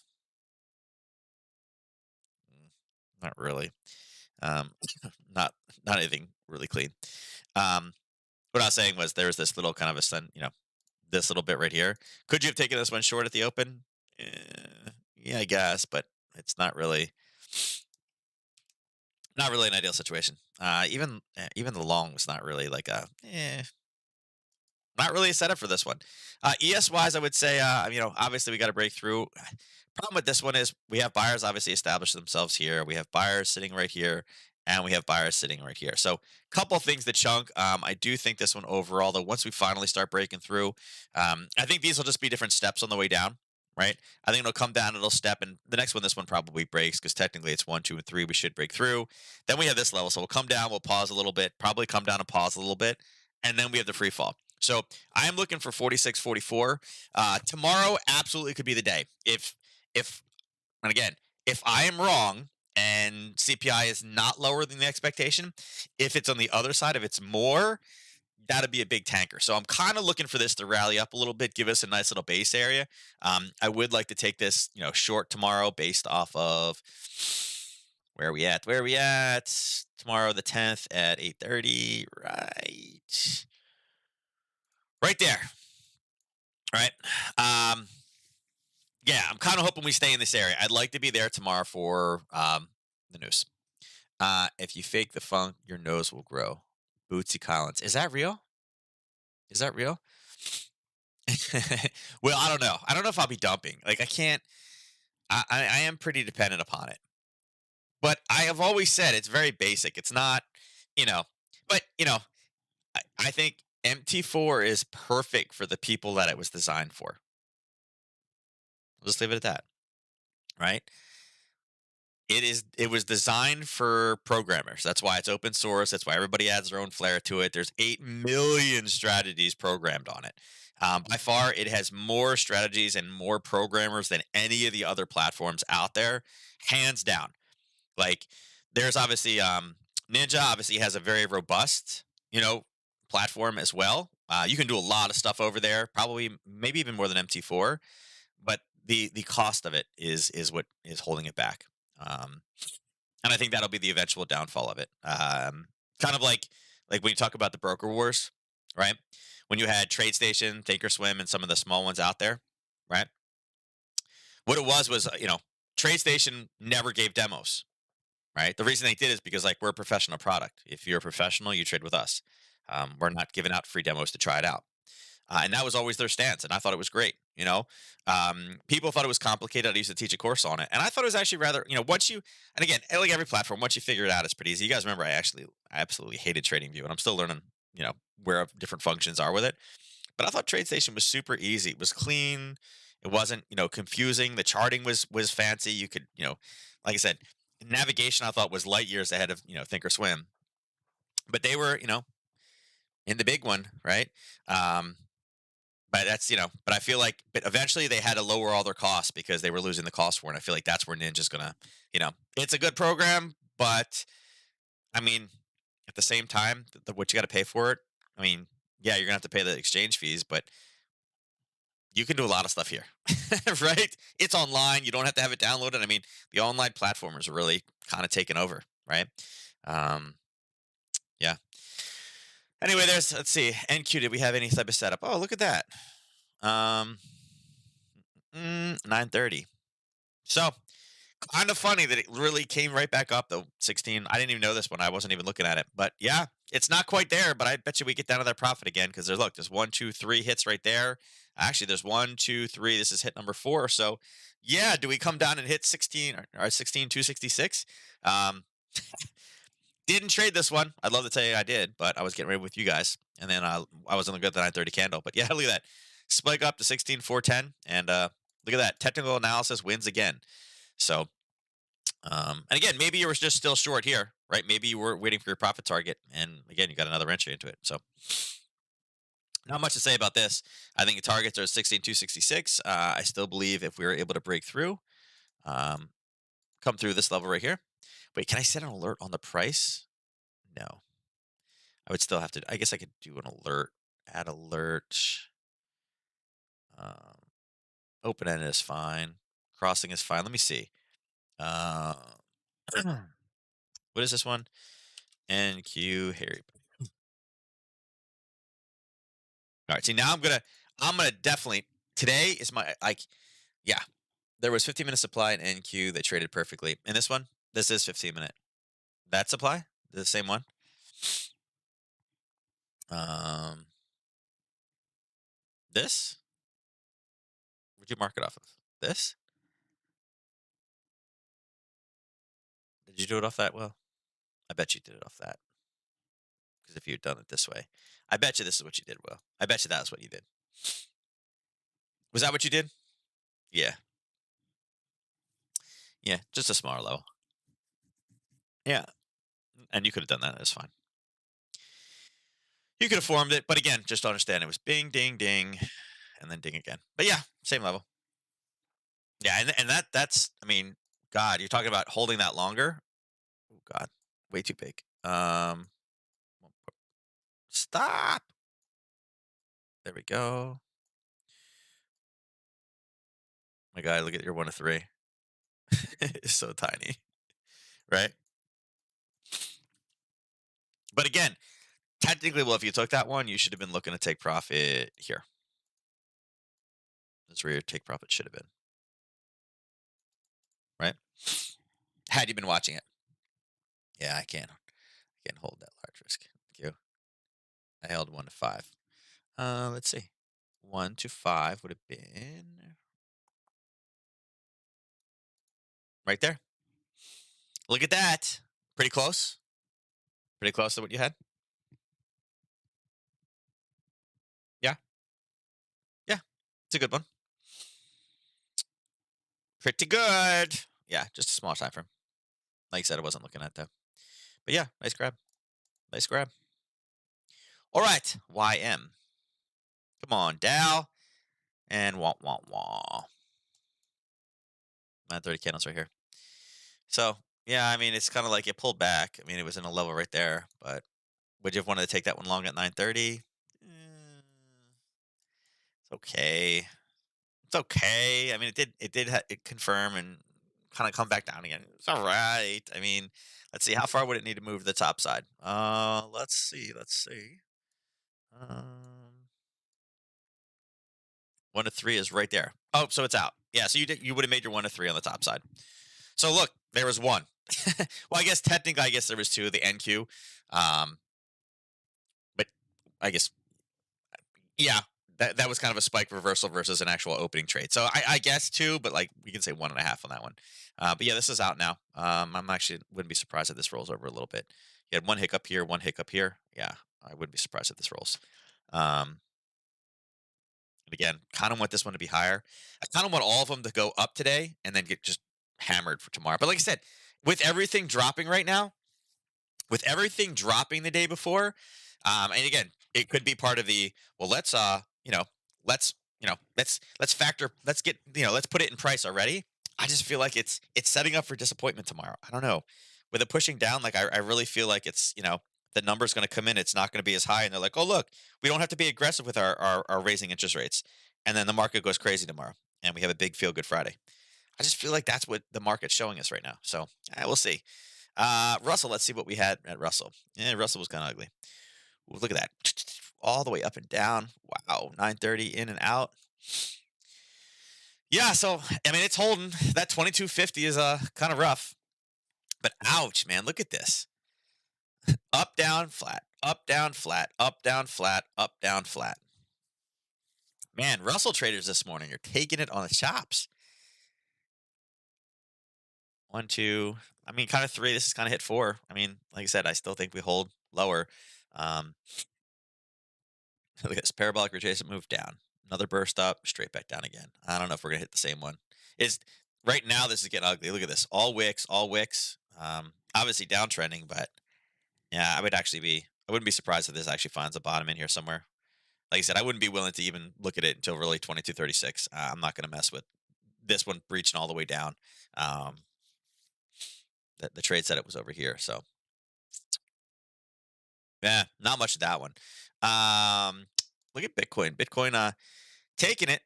not really. Um, not not anything really clean. Um, what I was saying was there's this little kind of a this little bit right here. Could you have taken this one short at the open? Yeah, I guess, but it's not really an ideal situation. Even the long was not really like not really a setup for this one. ES wise, I would say obviously we got to break through. Problem with this one is we have buyers obviously established themselves here. We have buyers sitting right here, and we have buyers sitting right here. So couple things that chunk. I do think this one overall, though, once we finally start breaking through, I think these will just be different steps on the way down. right? I think it'll come down, it'll step, and the next one, this one probably breaks because technically it's one, two, and three. We should break through. Then we have this level, so we'll come down, we'll pause a little bit, probably come down and pause a little bit, and then we have the free fall. So I am looking for 46, 44. Tomorrow absolutely could be the day. If and again, if I am wrong and CPI is not lower than the expectation, if it's on the other side, if it's more, that'd be a big tanker. So I'm kind of looking for this to rally up a little bit, give us a nice little base area. I would like to take this, short tomorrow based off of where are we at? Where are we at? Tomorrow the 10th at 8:30. Right there. Right. Um, yeah, I'm kind of hoping we stay in this area. I'd like to be there tomorrow for the news. If you fake the funk, your nose will grow. Bootsy Collins. Is that real? Is that real? Well, I don't know. I don't know if I'll be dumping. Like I can't. I am pretty dependent upon it. But I have always said it's very basic. It's not, you know. But I think MT4 is perfect for the people that it was designed for. I'll just leave it at that. Right? It was designed for programmers. That's why it's open source. That's why everybody adds their own flair to it. There's 8 million strategies programmed on it. By far, it has more strategies and more programmers than any of the other platforms out there, hands down. Like, there's obviously Ninja obviously has a very robust, platform as well. You can do a lot of stuff over there, probably maybe even more than MT4, but the cost of it is what is holding it back. Um, and I think that'll be the eventual downfall of it. Kind of like when you talk about the broker wars, right? When you had TradeStation, Thinkorswim, and some of the small ones out there, right? What it was TradeStation never gave demos, right? The reason they did is because like we're a professional product. If you're a professional, you trade with us. We're not giving out free demos to try it out. And that was always their stance, and I thought it was great. People thought it was complicated. I used to teach a course on it, and I thought it was actually rather, once you, and again, like every platform, once you figure it out, it's pretty easy. You guys remember, I absolutely hated TradingView, and I'm still learning, where different functions are with it. But I thought TradeStation was super easy. It was clean. It wasn't, confusing. The charting was fancy. You could, like I said, navigation I thought was light years ahead of, Thinkorswim. But they were, in the big one, right? Um, but but I feel like, but eventually they had to lower all their costs because they were losing the cost war. And I feel like that's where Ninja's gonna, it's a good program, but I mean, at the same time, what you got to pay for it. I mean, yeah, you're gonna have to pay the exchange fees, but you can do a lot of stuff here, right? It's online. You don't have to have it downloaded. I mean, the online platformers are really kind of taking over, right? Um, yeah. Anyway, let's see, NQ. Did we have any type of setup? Oh, look at that. 9:30. So kind of funny that it really came right back up though. 16. I didn't even know this one. I wasn't even looking at it. But yeah, it's not quite there. But I bet you we get down to that profit again because there's one, two, three hits right there. Actually, there's one, two, three. This is hit number 4. So yeah, do we come down and hit 16 or 16,266? Um, didn't trade this one. I'd love to tell you I did, but I was getting ready with you guys, and then I was only good at the 9:30 candle. But yeah, look at that, spike up to 16,410, and look at that. Technical analysis wins again. So, and again, maybe you were just still short here, right? Maybe you were waiting for your profit target, and again, you got another entry into it. So, not much to say about this. I think the targets are 16,266. I still believe if we were able to break through, um, come through this level right here. Wait, can I set an alert on the price? No. I would still have to. I guess I could do an alert. Add alert. Um, open ended is fine. Crossing is fine. Let me see. Uh, what is this one? NQ Harry. All right. See, now I'm gonna definitely. Today is my like. Yeah, there was 15-minute supply in NQ that traded perfectly. In this one, this is 15-minute. That supply, the same one. Um, this. Would you mark it off of this? Did you do it off that? Well, I bet you did it off that. Because if you'd done it this way, I bet you this is what you did, Will. I bet you that's what you did. Was that what you did? Yeah. Yeah. Just a smaller level. Yeah. And you could have done that. That's fine. You could have formed it, but again, just understand it was bing, ding, ding, and then ding again. But yeah, same level. Yeah, and that's I mean, God, you're talking about holding that longer. Oh God, way too big. Stop. There we go. My God, look at your 1 to 3. It's so tiny, right? But again, technically, well, if you took that one, you should have been looking to take profit here. That's where your take profit should have been, right? Had you been watching it. Yeah, I can't hold that large risk. Thank you. I held 1 to 5. Let's see. 1 to 5 would have been right there. Look at that. Pretty close. Pretty close to what you had. Yeah. Yeah. It's a good one. Pretty good. Yeah, just a small time frame. Like I said, I wasn't looking at that. But yeah, nice grab. Nice grab. All right. YM. Come on, Dow. And wah wah wah. 930 candles right here. So yeah, I mean, it's kind of like it pulled back. I mean, it was in a level right there, but would you have wanted to take that one long at 930? It's okay. It's okay. I mean, it confirm and kind of come back down again. It's all right. I mean, let's see. How far would it need to move to the top side? Let's see. Let's see. 1 to 3 is right there. Oh, so it's out. Yeah. So you would have made your 1 to 3 on the top side. So look, there was one. Well, I guess technically, I guess there was two. The NQ, um, but I guess yeah, that was kind of a spike reversal versus an actual opening trade. So I guess two, but like we can say 1.5 on that one. But yeah, this is out now. I'm actually wouldn't be surprised if this rolls over a little bit. You had one hiccup here, one hiccup here. Yeah, I wouldn't be surprised if this rolls. Um, and again, kind of want this one to be higher. I kind of want all of them to go up today and then get just hammered for tomorrow. But like I said, with everything dropping right now, with everything dropping the day before, and again, it could be part of the well. Let's let's factor. Let's get let's put it in price already. I just feel like it's setting up for disappointment tomorrow. I don't know. With it pushing down, like I really feel like it's the number's going to come in. It's not going to be as high, and they're like, oh look, we don't have to be aggressive with our raising interest rates, and then the market goes crazy tomorrow, and we have a big feel good Friday. I just feel like that's what the market's showing us right now. So we'll see. Russell, let's see what we had at Russell. Yeah, Russell was kind of ugly. Ooh, look at that. All the way up and down. Wow. 930 in and out. Yeah, so I mean it's holding. That 2250 is kind of rough. But ouch, man. Look at this. Up, down, flat. Up, down, flat. Up, down, flat. Up, down, flat. Man, Russell traders this morning are taking it on the chops. One, two. I mean, kind of three. This is kind of hit four. I mean, like I said, I still think we hold lower. Um, Look at this parabolic retracement move down. Another burst up, straight back down again. I don't know if we're gonna hit the same one. Is right now this is getting ugly. Look at this. All wicks, all wicks. Obviously downtrending, but yeah, I wouldn't be surprised if this actually finds a bottom in here somewhere. Like I said, I wouldn't be willing to even look at it until really 2236. I'm not gonna mess with this one breaching all the way down. Um, the trade said it was over here, so yeah, not much of that one. Look at Bitcoin. Bitcoin taking it,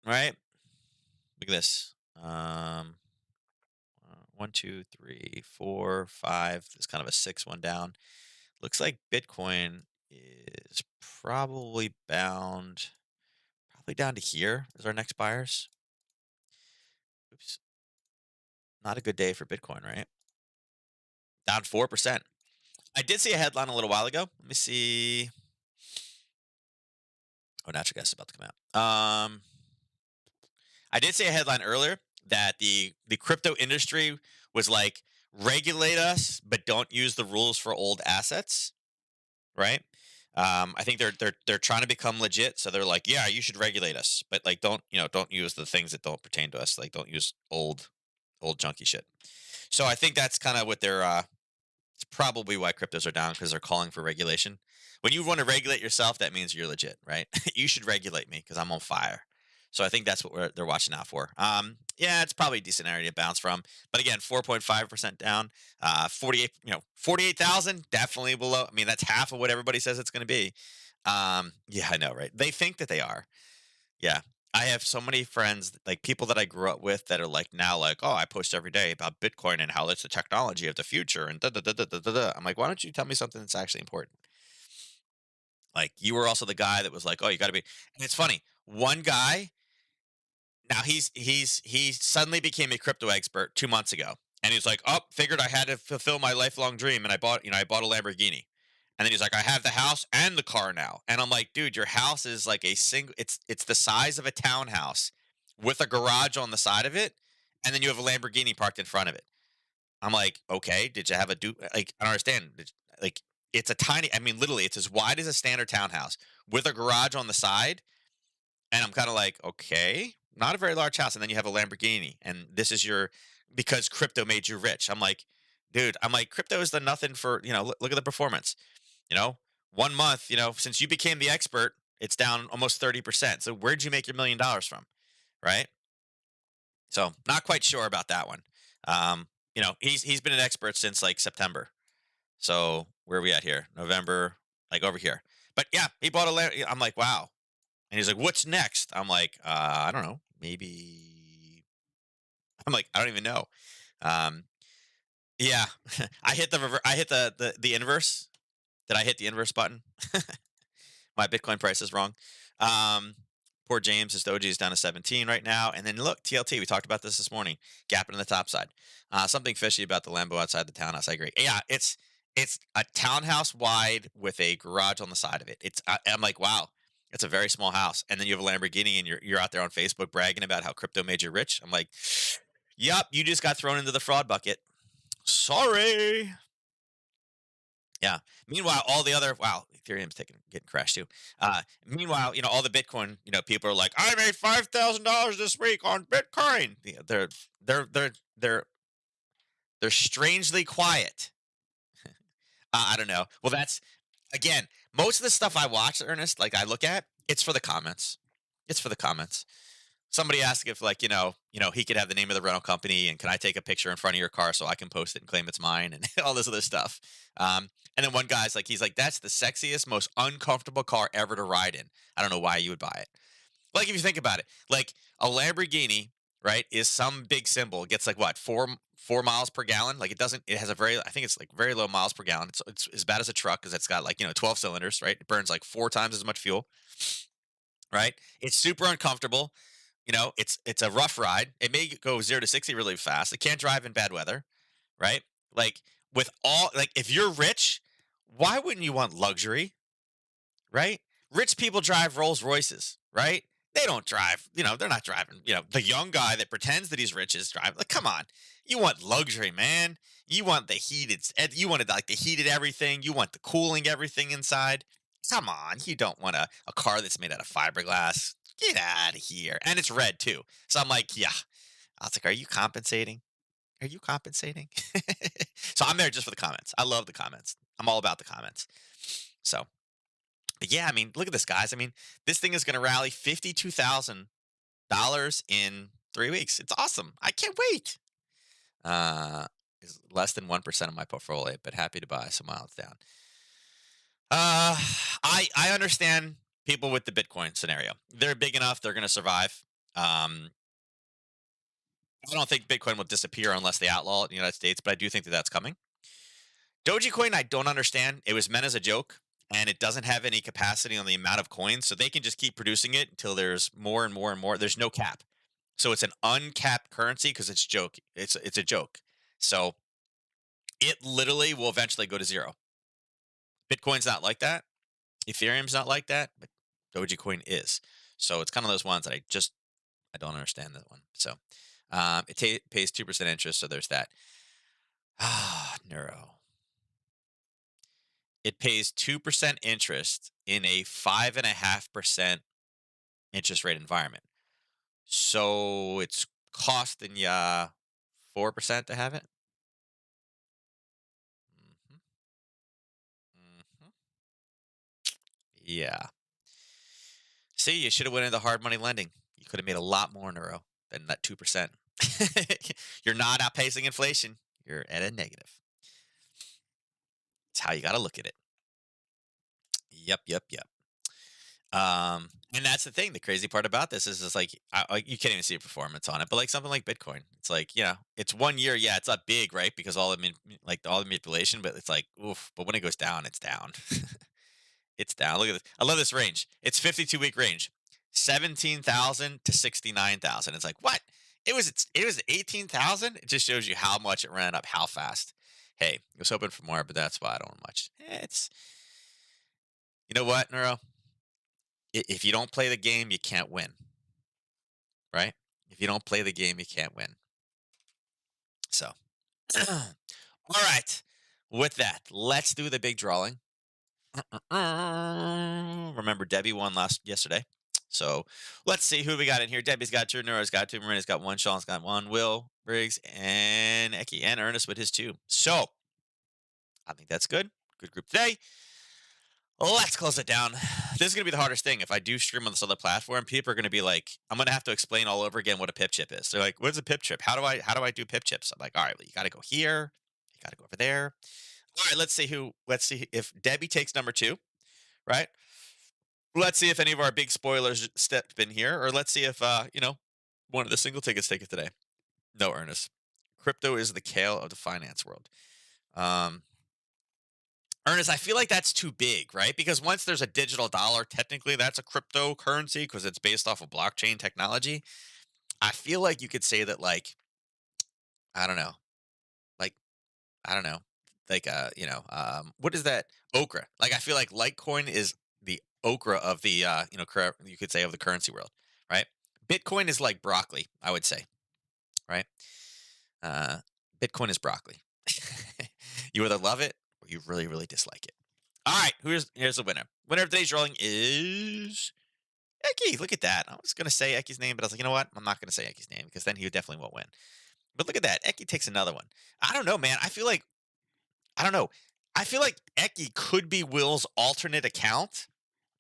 right? Look at this. 1, 2, 3, 4, 5. It's kind of a 6 one down. Looks like Bitcoin is probably down to here as our next buyers. Oops. Not a good day for Bitcoin, right? Down 4%. I did see a headline a little while ago. Let me see. Oh, natural gas is about to come out. I did see a headline earlier that the crypto industry was like regulate us, but don't use the rules for old assets, right? I think they're trying to become legit, so they're like, yeah, you should regulate us, but like, don't use the things that don't pertain to us. Like, don't use old junky shit. So I think that's kind of what they're. It's probably why cryptos are down because they're calling for regulation. When you want to regulate yourself, that means you're legit, right? You should regulate me because I'm on fire. So I think that's what they're watching out for. Yeah, it's probably a decent area to bounce from. But again, 4.5% down. 48, 48,000, definitely below. I mean, that's half of what everybody says it's going to be. Yeah, I know, right? They think that they are. Yeah. I have so many friends, like people that I grew up with that are like now like, "Oh, I post every day about Bitcoin and how it's the technology of the future and da da da da da da." Da." I'm like, "Why don't you tell me something that's actually important?" Like you were also the guy that was like, "Oh, you got to be." And it's funny. One guy, now he suddenly became a crypto expert 2 months ago. And he's like, "Oh, figured I had to fulfill my lifelong dream and I bought a Lamborghini." And then he's like, "I have the house and the car now." And I'm like, "Dude, your house is like a single it's the size of a townhouse with a garage on the side of it, and then you have a Lamborghini parked in front of it." I'm like, "Okay, did you have a do like I don't understand. Like it's a tiny I mean literally it's as wide as a standard townhouse with a garage on the side." And I'm kind of like, "Okay, not a very large house." And then you have a Lamborghini and this is your because crypto made you rich. I'm like, "Dude, I'm like crypto is the nothing for, look at the performance." You know, 1 month, since you became the expert, it's down almost 30%. So where'd you make your $1 million from? Right. So not quite sure about that one. He's been an expert since like September. So where are we at here? November, like over here. But yeah, he bought a land. I'm like, wow. And he's like, what's next? I'm like, I don't know. Maybe I'm like, I don't even know. Um, yeah, I hit the inverse. Did I hit the inverse button? My Bitcoin price is wrong. Um, Poor James, his doji is down to 17 right now. And then look, TLT, we talked about this morning, gapping in the top side. Something fishy about the Lambo outside the townhouse. I agree. Yeah, it's a townhouse wide with a garage on the side of it. I'm like, wow, it's a very small house. And then you have a Lamborghini, and you're out there on Facebook bragging about how crypto made you rich. I'm like, yep, you just got thrown into the fraud bucket. Sorry. Yeah. Meanwhile, all the other Ethereum's getting crashed too. Meanwhile, all the Bitcoin, people are like, I made $5,000 this week on Bitcoin. They're they're they're they're strangely quiet. I don't know. Well, that's again, most of the stuff I watch, Ernest, like I look at, it's for the comments. It's for the comments. Somebody asked if like, he could have the name of the rental company and can I take a picture in front of your car so I can post it and claim it's mine and all this other stuff. And then one guy's like, he's like, that's the sexiest, most uncomfortable car ever to ride in. I don't know why you would buy it. Like if you think about it, like a Lamborghini, right, is some big symbol. It gets like what, 4 miles per gallon? Like it has a very I think it's like very low miles per gallon. It's as bad as a truck because it's got like, 12 cylinders, right? It burns like 4 times as much fuel, right? It's super uncomfortable. It's a rough ride. It may go 0 to 60 really fast. It can't drive in bad weather, right? Like if you're rich, why wouldn't you want luxury, right? Rich people drive Rolls Royces, right? They don't drive, they're not driving, the young guy that pretends that he's rich is driving. Like, come on. You want luxury, man. You want you wanted like the heated everything. You want the cooling everything inside. Come on. You don't want a car that's made out of fiberglass. Get out of here. And it's red too. So I'm like, yeah. I was like, are you compensating? Are you compensating? So I'm there just for the comments. I love the comments. I'm all about the comments. So but yeah, I mean, look at this, guys. I mean, this thing is going to rally $52,000 in 3 weeks. It's awesome. I can't wait. Is less than 1% of my portfolio, but happy to buy some miles down. Uh, I understand people with the Bitcoin scenario. They're big enough. They're going to survive. I don't think Bitcoin will disappear unless they outlaw it in the United States, but I do think that that's coming. Dogecoin, I don't understand. It was meant as a joke, and it doesn't have any capacity on the amount of coins, so they can just keep producing it until there's more and more and more. There's no cap, so it's an uncapped currency because it's joke. It's a joke. So it literally will eventually go to zero. Bitcoin's not like that. Ethereum's not like that, but Dogecoin is. So it's kind of those ones that I don't understand that one. So it pays 2% interest, so there's that. Ah, neuro. It pays 2% interest in a 5.5% interest rate environment. So it's costing ya 4% to have it. Mhm, mhm. Yeah. See, you should have went into hard money lending. You could have made a lot more in a row than that 2%. You're not outpacing inflation. You're at a negative. It's how you got to look at it. Yep, yep, yep. And that's the thing. The crazy part about this is like you can't even see a performance on it. But like something like Bitcoin, it's like it's 1 year. Yeah, it's not big, right? Because all the manipulation, but it's like oof. But when it goes down, it's down. It's down. Look at this. I love this range. It's 52-week range, 17,000 to 69,000. It's like what? It was 18,000. It just shows you how much it ran up, how fast. Hey, I was hoping for more, but that's why I don't want much. It's you know what, Neuro? If you don't play the game, you can't win, right? If you don't play the game, you can't win. So, all right. With that, let's do the big drawing. Remember, Debbie won yesterday. So let's see who we got in here. Debbie's got two, Neura's got two, Marina's got one, Sean's got one, Will, Briggs, and Eki, and Ernest with his two. So I think that's good. Good group today. Let's close it down. This is going to be the hardest thing. If I do stream on this other platform, people are going to be like, I'm going to have to explain all over again what a pip chip is. They're like, what's a pip chip? How do I do pip chips? I'm like, all right, well, you got to go here. You got to go over there. All right, let's see if Debbie takes number two, right? Let's see if any of our big spoilers step in here, or let's see if one of the single tickets take it today. No, Ernest. Crypto is the kale of the finance world. Um, Ernest, I feel like that's too big, right? Because once there's a digital dollar, technically that's a cryptocurrency because it's based off of blockchain technology. I feel like you could say that, like, I don't know, like, I don't know, like, what is that? Okra. Like, I feel like Litecoin is the okra of the, you could say of the currency world, right? Bitcoin is like broccoli, I would say, right? Uh, Bitcoin is broccoli. You either love it or you really, really dislike it. All right, here's the winner. Winner of today's drawing is Eki. Look at that. I was gonna say Eki's name, but I was like, you know what? I'm not gonna say Eki's name because then he definitely won't win. But look at that. Eki takes another one. I don't know, man. I don't know. I feel like Eki could be Will's alternate account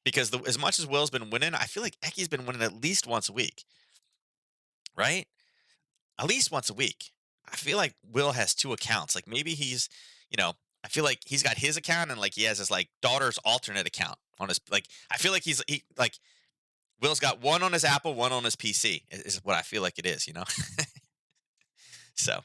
because as much as Will's been winning, I feel like Eki's been winning at least once a week, right? At least once a week. I feel like Will has two accounts. Like maybe you know, I feel like he's got his account and like he has his like daughter's alternate account on his like. I feel like he like Will's got one on his Apple, one on his PC. Is what I feel like it is. So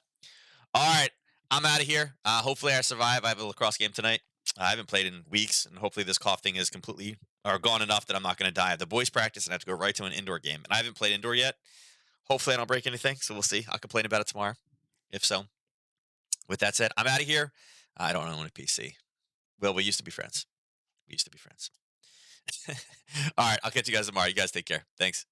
all right, I'm out of here. Hopefully I survive. I have a lacrosse game tonight. I haven't played in weeks, and hopefully this cough thing is completely or gone enough that I'm not going to die. I have the boys practice and I have to go right to an indoor game, and I haven't played indoor yet. Hopefully I don't break anything, so we'll see. I'll complain about it tomorrow, if so. With that said, I'm out of here. I don't own a PC. Well, we used to be friends. We used to be friends. All right, I'll catch you guys tomorrow. You guys take care. Thanks.